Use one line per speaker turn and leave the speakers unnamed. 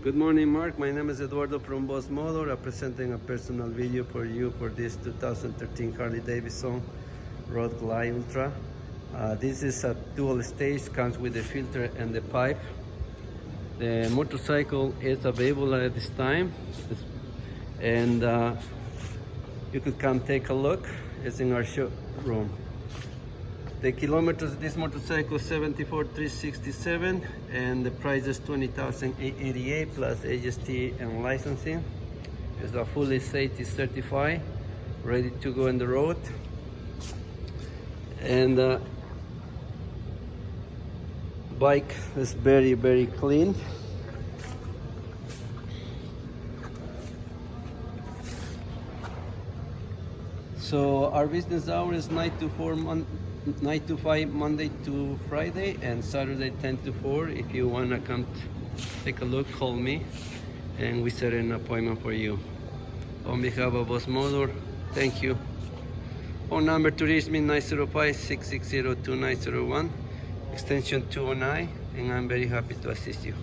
Good morning, Mark. My name is Eduardo from Boss Motor. I'm presenting a personal video for you for this 2013 Harley Davidson Road Glide Ultra. This is a dual stage, comes with the filter and the pipe. The motorcycle is available at this time, and you could come take a look. It's in our showroom. The kilometers of this motorcycle is 74,367, and the price is 20,888 plus HST and licensing. It's a fully safety certified, ready to go on the road. And bike is very clean. So our business hour is 9 to 5 Monday to Friday, and Saturday 10 to 4. If you wanna come take a look, call me and we set an appointment for you. On behalf of Boss Motor, thank you. Phone number to reach me 905-660-2901, extension 209, and I'm very happy to assist you.